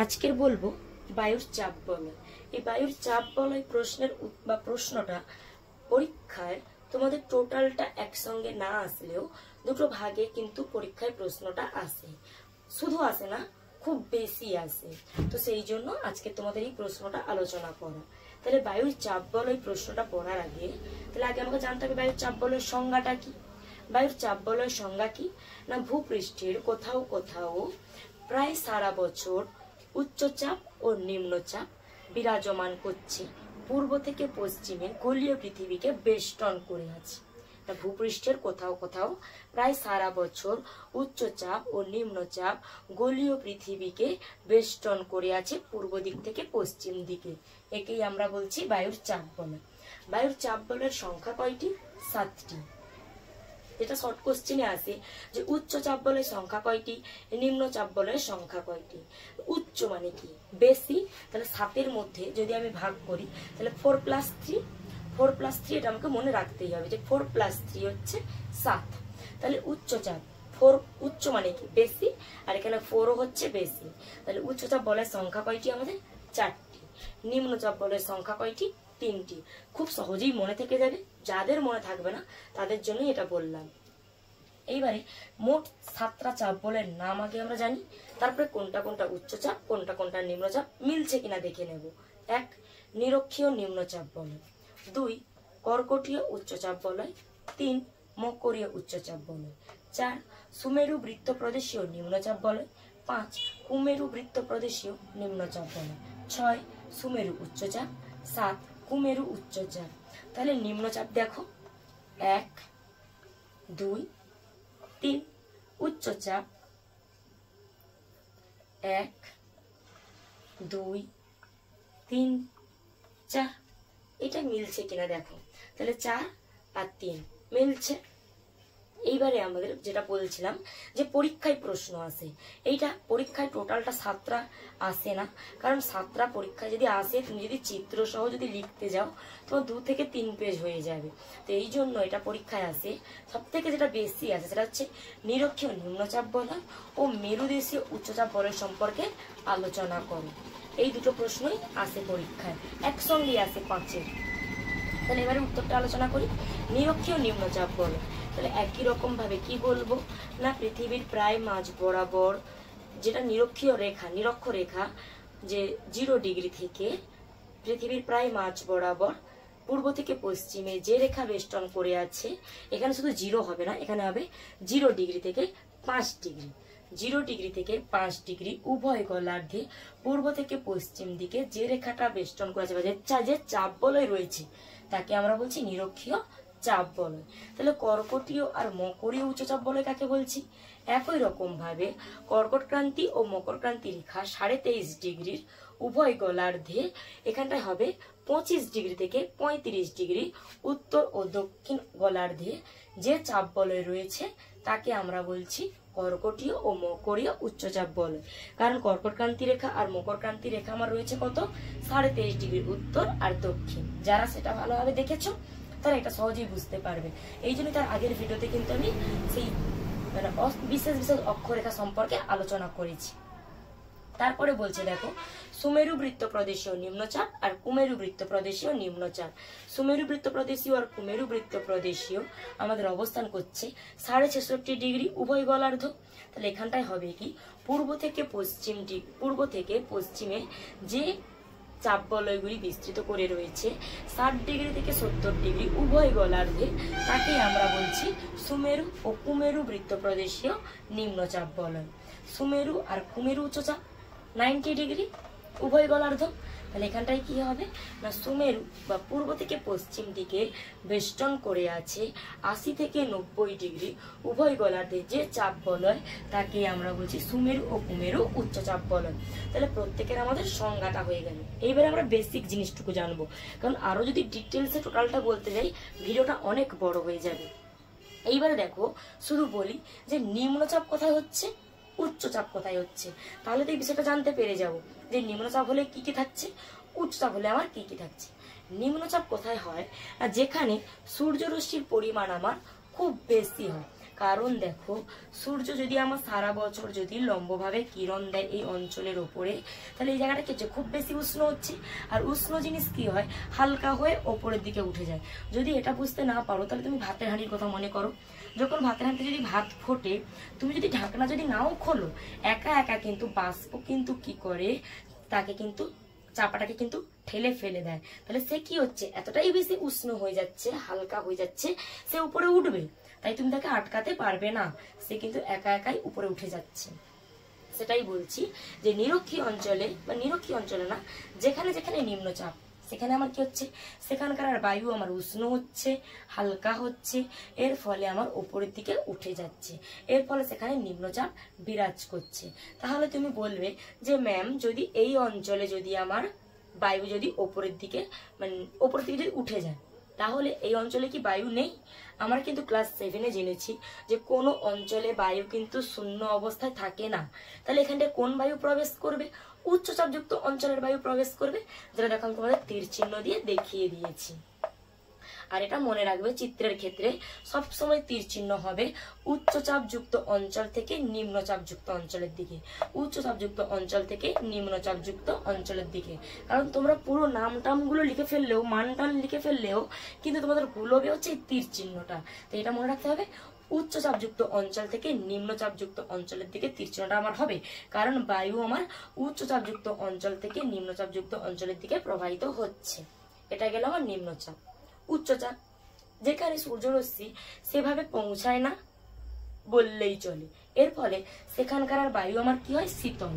আজকের বলবো বায়ুর চাপ বলয়। এই বায়ুর চাপ বলয় প্রশ্নের প্রশ্নটা পরীক্ষায় তোমাদের টোটালটা একসঙ্গে না আসলেও দুটো ভাগে কিন্তু পরীক্ষায় প্রশ্নটা আসে, শুধু আসে না, খুব বেশি আসে। তো সেই জন্য আজকে তোমাদের এই প্রশ্নটা আলোচনা করা। তাহলে বায়ুর চাপ বলয় প্রশ্নটা পড়ার আগে আগে আমাকে জানতে হবে বায়ুর চাপ বলয়ের সংজ্ঞাটা কি। বায়ুর চাপ বলয়ের সংজ্ঞা কি না, ভূপৃষ্ঠের কোথাও কোথাও প্রায় সারা বছর উচ্চচাপ ও নিম্নচাপ বিরাজমান করছে, পূর্ব থেকে পশ্চিমে গোলীয় পৃথিবীকে বেষ্টন করে আছে। ভূপৃষ্ঠের কোথাও কোথাও প্রায় সারা বছর উচ্চচাপ ও নিম্নচাপ গোলীয় পৃথিবীকে বেষ্টন করে আছে পূর্ব দিক থেকে পশ্চিম দিকে। একেই আমরা বলছি বায়ুর চাপ বলয়। বায়ুর চাপ বলয়ের সংখ্যা কয়টি? 7টি। যেটা শর্ট কোশ্চেনে আসে যে উচ্চ চাপ বলয়ের সংখ্যা কয়টি, নিম্ন চাপ বলয়ের সংখ্যা কয়টি। উচ্চ মানে কি? বেশি। তাহলে 7-এর মধ্যে যদি আমি ভাগ করি তাহলে 4+3, 4+3 এটা আমাকে মনে রাখতেই হবে যে 4+3 হচ্ছে 7। তাহলে উচ্চ চাপ 4, উচ্চ মানে কি? বেশি, আর এখানে 4ও হচ্ছে বেশি। তাহলে উচ্চ চাপ বলয়ের সংখ্যা কয়টি আমাদের? 4টি। নিম্ন চাপ বলয়ের সংখ্যা কয়টি? 3টি। খুব সহজেই মনে থেকে যাবে, যাদের মনে থাকবে না তাদের জন্যই এটা বললাম। এইবারে মোট 7টা চাপ বলয়ের নাম আগে আমরা জানি, তারপরে কোনটা কোনটা উচ্চচাপ, কোনটা কোনটা নিম্নচাপ মিলছে কিনা দেখে নেব। 1. নিরক্ষীয় নিম্নচাপ বলয়। 2. কর্কটীয় উচ্চচাপ বলয়। 3. মকরীয় উচ্চচাপ বলয়। 4. সুমেরু বৃত্ত প্রদেশীয় নিম্নচাপ বলয়। 5. কুমেরু বৃত্ত প্রদেশীয় নিম্নচাপ বলয়। 6. সুমেরু উচ্চচাপ। 7. কুমেরু উচ্চচাপ। তাহলে নিম্নচাপ দেখো 1, 2, 3, উচ্চচাপ 1, 2, 3, 4। এটা মিলছে কিনা দেখো। তাহলে 4 আর 3 মিলছে। এইবারে আমাদের যেটা বলছিলাম যে পরীক্ষায় প্রশ্ন আসে, এইটা পরীক্ষায় টোটালটা 7টা আসে না, কারণ 7টা পরীক্ষায় যদি আসে তুমি যদি চিত্র সহ যদি লিখতে যাও তোমার 2 থেকে 3 পেজ হয়ে যাবে। তো এই জন্য এটা পরীক্ষায় আসে সব থেকে যেটা বেশি আসে সেটা হচ্ছে নিরক্ষীয় নিম্নচাপ বলয় ও মেরুদেশীয় উচ্চচাপ বলয় সম্পর্কে আলোচনা করো। এই দুটো প্রশ্নই আসে পরীক্ষায়, একসঙ্গে আসে 5-এর। তাহলে এবারে উত্তরটা আলোচনা করি। নিরক্ষীয় নিম্নচাপ বলয়, তাহলে একই রকম ভাবে কি বলবো না, পৃথিবীর প্রায় মাঝ বরাবর যেটা নিরক্ষীয় রেখা, নিরক্ষ রেখা, যে 0 ডিগ্রি থেকে পৃথিবীর প্রায় মাঝ বরাবর পূর্ব থেকে পশ্চিমে যে রেখা বেষ্টন করে আছে, এখানে শুধু 0 হবে না, এখানে হবে 0 ডিগ্রি থেকে 5 ডিগ্রি। 0 ডিগ্রি থেকে 5 ডিগ্রি উভয় গোলার্ধে পূর্ব থেকে পশ্চিম দিকে যে রেখাটা বেষ্টন করেছে বা যে চাপ বলয় রয়েছে তাকে আমরা বলছি নিরক্ষীয় চাপ বলয়। তাহলে কর্কটীয় আর মকরীয় উচ্চচাপ বলয় কাকে বলছি? একই রকম ভাবে কর্কট ক্রান্তি ও মকর ক্রান্তি রেখা 23.5 ডিগ্রির উভয় গোলার্ধে এখানটায় হবে 25 ডিগ্রি থেকে 35 ডিগ্রি উত্তর ও দক্ষিণ গোলার্ধে যে চাপ বলয় রয়েছে তাকে আমরা বলছি কর্কটীয় ও মকরীয় উচ্চচাপ বলয়। কারণ কর্কট ক্রান্তি রেখা আর মকর ক্রান্তি রেখা আমার রয়েছে কত? 23.5 ডিগ্রি উত্তর আর দক্ষিণ। যারা সেটা ভালোভাবে দেখেছো তারা এটা সহজেই বুঝতে পারবে। এই জন্য তার আগের ভিডিওতে কিন্তু আমি সেই বিশেষ বিশেষ অক্ষরেখা সম্পর্কে আলোচনা করেছি। তারপরে বলছে দেখো সুমেরু বৃত্ত প্রদেশীয় নিম্নচাপ আর কুমেরু বৃত্ত প্রদেশীয় নিম্নচাপ। সুমেরু বৃত্ত প্রদেশীয় আর কুমেরু বৃত্ত প্রদেশীয় আমাদের অবস্থান করছে 66.5 ডিগ্রি উভয় গোলার্ধ। তাহলে এখানটায় হবে কি, পূর্ব থেকে পশ্চিমে যে চাপ বলয়গুলি বিস্তৃত করে রয়েছে 60 ডিগ্রি থেকে 70 ডিগ্রি উভয় গোলার্ধে তাকে আমরা বলছি সুমেরু ও কুমেরু বৃত্ত প্রদেশীয় নিম্নচাপ বলয়। সুমেরু আর কুমেরু উচ্চচাপ 90 ডিগ্রি উভয় গোলার্ধ। তাহলে এখানটায় কি হবে না, সুমেরু বা পূর্ব থেকে পশ্চিম দিকে বেষ্টন করে আছে 80 থেকে 90 ডিগ্রি উভয় গোলার্ধে যে চাপ বলয় তাকে আমরা বলছি সুমেরু ও কুমেরু উচ্চচাপ বলয়। তাহলে প্রত্যেকের আমাদের সংজ্ঞাটা হয়ে গেল। এইবারে আমরা বেসিক জিনিসটুকু জানবো, কারণ আরো যদি ডিটেলসে টোটালটা বলতে যাই ভিডিওটা অনেক বড় হয়ে যাবে। এইবারে দেখো শুধু বলি যে নিম্নচাপ কোথায় হচ্ছে, উচ্চচাপ কোথায় হচ্ছে, তাহলে তো এই বিষয়টা জানতে পেরে যাব যে নিম্নচাপ হলে কি কি থাকছে, উচ্চচাপ হলে আমার কি কি থাকছে। নিম্নচাপ কোথায় হয় না, যেখানে সূর্যরশ্মির পরিমাণ আমার খুব বেশি হয়, কারণ দেখো সূর্য যদি আমার সারা বছর যদি লম্বভাবে কিরণ দেয় এই অঞ্চলের ওপরে, তাহলে এই জায়গাটা কি হচ্ছে, খুব বেশি উষ্ণ হচ্ছে। আর উষ্ণ জিনিস কি হয়, হালকা হয়ে ওপরের দিকে উঠে যায়। যদি এটা বুঝতে না পারো তাহলে তুমি ভাতের হাঁড়ির কথা মনে করো। যখন ভাতের হাঁড়িতে যদি ভাত ফোটে, তুমি যদি ঢাকনা যদি নাও খোলো, একা একা কিন্তু বাষ্প কিন্তু কি করে, তাকে কিন্তু চাপাটাকে কিন্তু ঠেলে ফেলে দেয়। তাহলে সে কি হচ্ছে, এতটাই বেশি উষ্ণ হয়ে যাচ্ছে, হালকা হয়ে যাচ্ছে, সে উপরে উঠবে। তাই তুমি তাকে আটকাতে পারবে না, সে কিন্তু একা একাই উপরে উঠে যাচ্ছে। সেটাই বলছি যে নিরক্ষীয় অঞ্চলে, বা নিরক্ষীয় অঞ্চলে না, যেখানে যেখানে নিম্নচাপ, সেখানে আমার কি হচ্ছে, সেখানকার আর বায়ু আমার উষ্ণ হচ্ছে, হালকা হচ্ছে, এর ফলে আমার উপরের দিকে উঠে যাচ্ছে, এর ফলে সেখানে নিম্নচাপ বিরাজ করছে। তাহলে তুমি বলবে যে ম্যাম, যদি এই অঞ্চলে যদি আমার বায়ু যদি ওপরের দিকে, মানে ওপরের দিকে যদি উঠে যায়, তাহলে এই অঞ্চলে কি বায়ু নেই? আমরা কিন্তু ক্লাস 7-এ জেনেছি যে কোনো অঞ্চলে বায়ু কিন্তু শূন্য অবস্থায় থাকে না। তাহলে এখানটায় কোন বায়ু প্রবেশ করবে? উচ্চচাপযুক্ত অঞ্চলের বায়ু প্রবেশ করবে, যেটা দেখো আমি তোমাদের তীর চিহ্ন দিয়ে দেখিয়ে দিয়েছি। আর এটা মনে রাখবে, চিত্রের ক্ষেত্রে সবসময় তীর চিহ্ন হবে উচ্চচাপযুক্ত অঞ্চল থেকে নিম্নচাপযুক্ত অঞ্চলের দিকে, উচ্চচাপযুক্ত অঞ্চল থেকে নিম্নচাপযুক্ত অঞ্চলের দিকে। কারণ তোমরা পুরো নাম টামগুলো লিখে ফেললেও, মান টান লিখে ফেললেও কিন্তু তোমাদের ভুল হবে হচ্ছে এই তীর চিহ্নটা। তো এটা মনে রাখতে হবে, উচ্চচাপযুক্ত অঞ্চল থেকে নিম্নচাপযুক্ত অঞ্চলের দিকে তীর চিহ্নটা আমার হবে, কারণ বায়ু আমার উচ্চচাপযুক্ত অঞ্চল থেকে নিম্নচাপযুক্ত অঞ্চলের দিকে প্রবাহিত হচ্ছে। এটা গেল আমার নিম্নচাপ। উচ্চচাপ, যেখানে সূর্যরশ্মি সেভাবে পৌঁছায় না বললেই চলে, এর ফলে সেখানকার আর বায়ু আমার কি হয়, শীতল।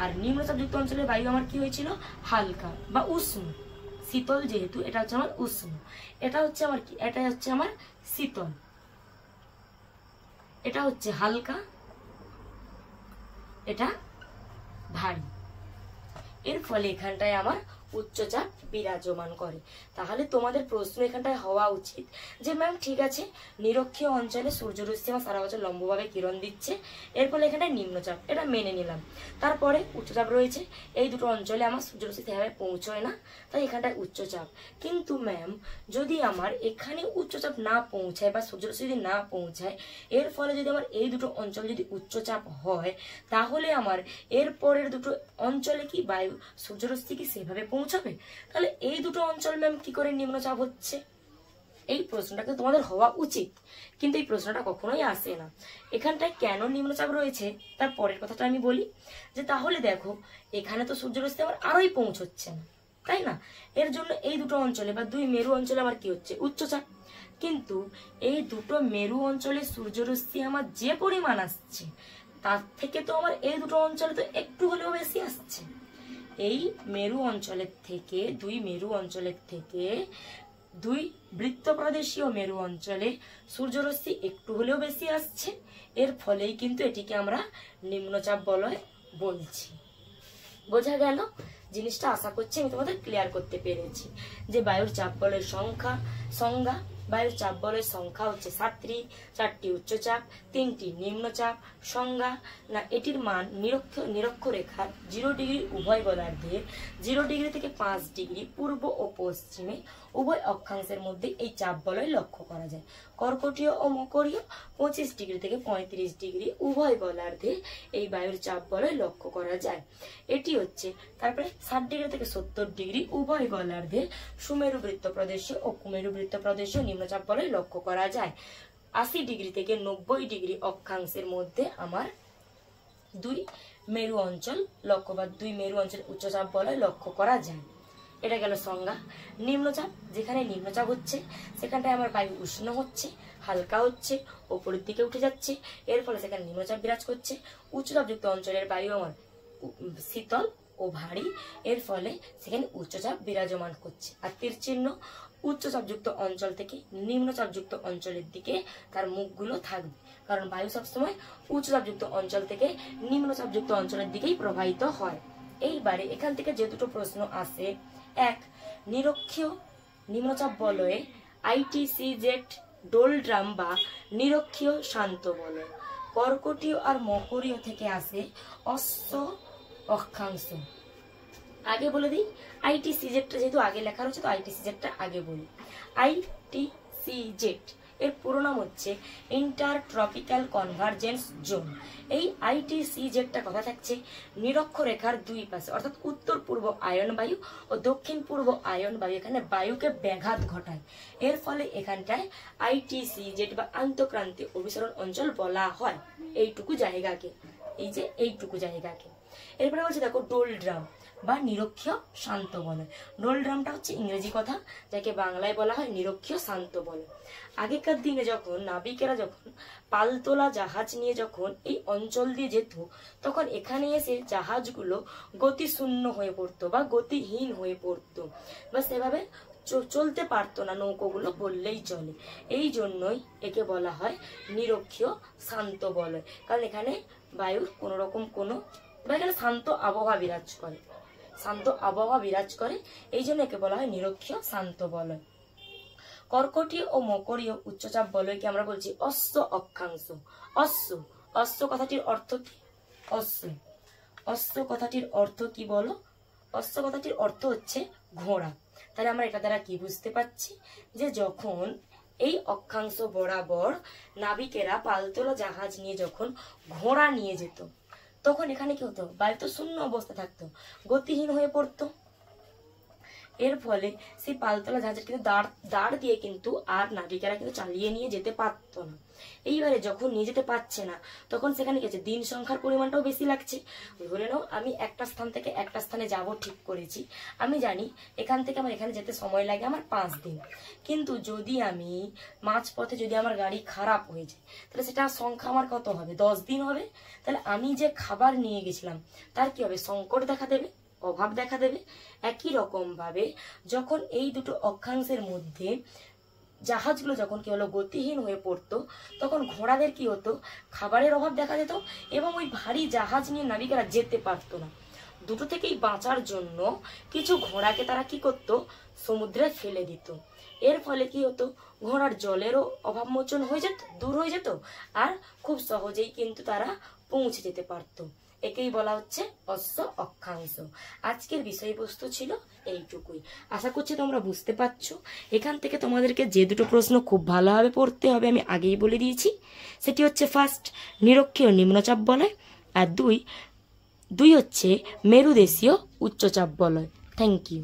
আর নিম্নচাপযুক্ত অঞ্চলের বায়ু আমার কি হয়েছিল, হালকা বা উষ্ণ। শীতল যেহেতু, এটা হচ্ছে আমার উষ্ণ, এটা হচ্ছে আমার কি, এটা হচ্ছে আমার শীতল, এটা হচ্ছে হালকা, এটা ভারী। এর ফলে এখানটায় আমার উচ্চচাপ বিরাজমান করে। তাহলে তোমাদের প্রশ্ন এখানটায় হওয়া উচিত যে ম্যাম ঠিক আছে, নিরক্ষীয় অঞ্চলে সূর্যরশ্মি আমার সারা বছর লম্বভাবে কিরণ দিচ্ছে, এর ফলে এখানটায় নিম্নচাপ, এটা মেনে নিলাম। তারপরে উচ্চচাপ রয়েছে, এই দুটো অঞ্চলে আমার সূর্যরশ্মি সেভাবে পৌঁছয় না, তাই এখানটায় উচ্চচাপ। কিন্তু ম্যাম, যদি আমার এখানে উচ্চচাপ না পৌঁছায় বা সূর্যরশ্মি যদি না পৌঁছায়, এর ফলে যদি আমার এই দুটো অঞ্চল যদি উচ্চচাপ হয়, তাহলে আমার এর পরের দুটো অঞ্চলে কি বায়ু সূর্যরশ্মি কি সেভাবে পৌঁছাবে? তাহলে এই দুটো অঞ্চল ম্যাম কি করে নিম্নচাপ হচ্ছে? এই প্রশ্নটাকে তোমাদের হওয়া উচিত, কিন্তু এই প্রশ্নটা কখনোই আসে না। এখানটায় কেন নিম্নচাপ রয়েছে তার পরের কথাটা আমি বলি, যে তাহলে দেখো এখানে তো সূর্যরশ্মি আমার আরোই পৌঁছচ্ছে না, তাই না? এর জন্য এই দুটো অঞ্চলে বা দুই মেরু অঞ্চলে আমার কি হচ্ছে, উচ্চচাপ। কিন্তু এই দুটো মেরু অঞ্চলে সূর্যরশ্মি আমার যে পরিমাণ আসছে, তার থেকে তো আমার এই দুটো অঞ্চলে তো একটু হলেও বেশি আসছে। এই মেরু অঞ্চলের থেকে, দুই মেরু অঞ্চলের থেকে দুই বৃত্ত প্রদেশীয় মেরু অঞ্চলে সূর্যরশ্মি একটু হলেও বেশি আসছে, এর ফলেই কিন্তু এটিকে আমরা নিম্নচাপ বলয় বলছি। বোঝা গেল জিনিসটা? আশা করছি আমি তোমাদের ক্লিয়ার করতে পেরেছি যে বায়ুর চাপ বলয়ের সংজ্ঞা। বায়ুর চাপ বলয়ের সংখ্যা হচ্ছে 7টি, 4টি উচ্চচাপ, 3টি নিম্নচাপ। সংজ্ঞা না, এটির মান নিরক্ষরেখার 0 ডিগ্রি উভয় গোলার্ধে 0 ডিগ্রি থেকে 5 ডিগ্রি পূর্ব ও পশ্চিমে উভয় অক্ষাংশের মধ্যে এই চাপ বলয় লক্ষ্য করা যায়। কর্কটীয় ও মকরীয় 25 ডিগ্রি থেকে 35 ডিগ্রি উভয় গোলার্ধে এই বায়ুর চাপ বলয় লক্ষ্য করা যায়। এটি হচ্ছে তারপরে 60 ডিগ্রি থেকে 70 ডিগ্রি উভয় গোলার্ধে সুমেরু বৃত্ত প্রদেশীয় ও কুমেরু বৃত্ত প্রদেশীয় নিম্নচাপ বলয় লক্ষ্য করা যায়। 80 ডিগ্রি থেকে 90 ডিগ্রি অক্ষাংশের মধ্যে আমার দুই মেরু অঞ্চল লক্ষ্য বা দুই মেরু অঞ্চল উচ্চচাপ বলয় লক্ষ্য করা যায়। এটা গেল সংজ্ঞা। নিম্নচাপ, যেখানে নিম্নচাপ হচ্ছে সেখানটায় আমার বায়ু উষ্ণ হচ্ছে, হালকা হচ্ছে, ওপরের দিকে উঠে যাচ্ছে, এর ফলে সেখানে নিম্নচাপ বিরাজ করছে। উচ্চচাপযুক্ত অঞ্চলের বায়ু আমার শীতল ও ভারী, এর ফলে সেখানে উচ্চচাপ বিরাজমান করছে। আর তীর চিহ্ন, উচ্চচাপযুক্ত অঞ্চল থেকে নিম্নচাপযুক্ত অঞ্চলের দিকে তার মুখগুলো থাকবে, কারণ বায়ু সবসময় উচ্চচাপযুক্ত অঞ্চল থেকে নিম্নচাপযুক্ত অঞ্চলের দিকেই প্রবাহিত হয়। এইবারে এখান থেকে যে দুটো প্রশ্ন আসে, এক, নিরক্ষীয় নিম্নচাপ বলয়ে ITCZ ডোলড্রাম বা নিরক্ষীয় শান্ত বলয়। কর্কটীয় আর মকরীয় থেকে আসে অশ্ব অক্ষাংশ। আগে বলে দিই, ITCZ যেহেতু আগে লেখা রয়েছে তো ITCZ আগে বলি। ITCZ এর পুরো নাম হচ্ছে ইন্টার ট্রপিক্যাল কনভার্জেন্স জোন। এই আইটিসি যেটা কথা থাকছে নিরক্ষরেখার দুই পাশে, অর্থাৎ উত্তর পূর্ব আয়ন বায়ু ও দক্ষিণ পূর্ব আয়ন বায়ু এখানে বায়ুকে ব্যাঘাত ঘটায়। এর ফলে এখানটায় আইটিসি যেটা বা আন্তঃক্রান্তীয় অভিসরণ অঞ্চল বলা হয় এইটুকু জায়গাকে, এই যে এইটুকু জায়গাকে। এরপরে বলছে দেখো ডোলড্রাম বা নিরক্ষীয় শান্ত বলয়। ডোলড্রামটা হচ্ছে ইংরেজি কথা, যাকে বাংলায় বলা হয় নিরক্ষীয় শান্ত বলয়। আগেকার দিনে যখন নাবিকেরা যখন পালতোলা জাহাজ নিয়ে যখন এই অঞ্চল দিয়ে যেত, তখন এখানে এসে জাহাজগুলো গতিশূন্য হয়ে পড়তো বা গতিহীন হয়ে পড়তো, বা সেভাবে চলতে পারতো না নৌকোগুলো বললেই চলে। এই জন্যই একে বলা হয় নিরক্ষীয় শান্ত বলয়, কারণ এখানে বায়ুর কোনো রকম কোনো বা এখানে শান্ত আবহাওয়া বিরাজ করে, শান্ত আবহাওয়া বিরাজ করে, এই জন্য একে বলা হয় নিরক্ষীয় শান্ত বলয়। কর্কটীয় ও মকরীয় উচ্চচাপ বলয়কে আমরা বলছি অশ্ব অক্ষাংশ। অশ্ব, অশ্ব কথাটির অর্থ কি? অশ্ব, অশ্ব কথাটির অর্থ কি বলো? অশ্ব কথাটির অর্থ হচ্ছে ঘোড়া। তাহলে আমরা এটা দ্বারা কি বুঝতে পারছি, যে যখন এই অক্ষাংশ বরাবর নাবিকেরা পালতোলা জাহাজ নিয়ে যখন ঘোড়া নিয়ে যেত, তখন এখানে কি হতো, বায়ু তো শূন্য অবস্থা থাকতো, গতিহীন হয়ে পড়তো। এর ফলে সেই পালতোলা জাহাজের কিন্তু দাঁড় দিয়ে কিন্তু আর নাবিকেরা কিন্তু চালিয়ে নিয়ে যেতে পারতো না। এইবারে যখন নিয়ে যেতে পারছে না, তখন সেখানে কি হচ্ছে, দিন সংখ্যার পরিমাণটাও বেশি লাগছে। ধরে নাও আমি একটা স্থান থেকে একটা স্থানে যাব ঠিক করেছি, আমি জানি এখান থেকে আমার এখানে যেতে সময় লাগে আমার 5 দিন, কিন্তু যদি আমি মাঝপথে যদি আমার গাড়ি খারাপ হয়ে যায়, তাহলে সেটা সংখ্যা আমার কত হবে, 10 দিন হবে। তাহলে আমি যে খাবার নিয়ে গেছিলাম তার কি হবে, সংকট দেখা দেবে, অভাব দেখা দেবে। একই রকম ভাবে যখন এই দুটো অক্ষাংশের মধ্যে জাহাজগুলো যখন কি হলো গতিহীন হয়ে পড়তো, তখন ঘোড়াদের কি হতো, খাবারের অভাব দেখা যেত এবং ওই ভারী জাহাজ নিয়ে নাবিকেরা যেতে পারতো না। দুটো থেকেই বাঁচার জন্য কিছু ঘোড়াকে তারা কি করতো, সমুদ্রে ফেলে দিত। এর ফলে কি হতো, ঘোড়ার জলেরও অভাব মোচন হয়ে যেত, দূর হয়ে যেত, আর খুব সহজেই কিন্তু তারা পৌঁছে যেতে পারতো। একেই বলা হচ্ছে অশ্ব অক্ষাংশ। আজকের বিষয়বস্তু ছিল এইটুকুই। আশা করছি তোমরা বুঝতে পারছো। এখান থেকে তোমাদেরকে যে দুটো প্রশ্ন খুব ভালোভাবে পড়তে হবে আমি আগেই বলে দিয়েছি, সেটি হচ্ছে ফার্স্ট নিরক্ষীয় নিম্নচাপ বলয়, আর দুই হচ্ছে মেরুদেশীয় উচ্চচাপ বলয়। Thank you.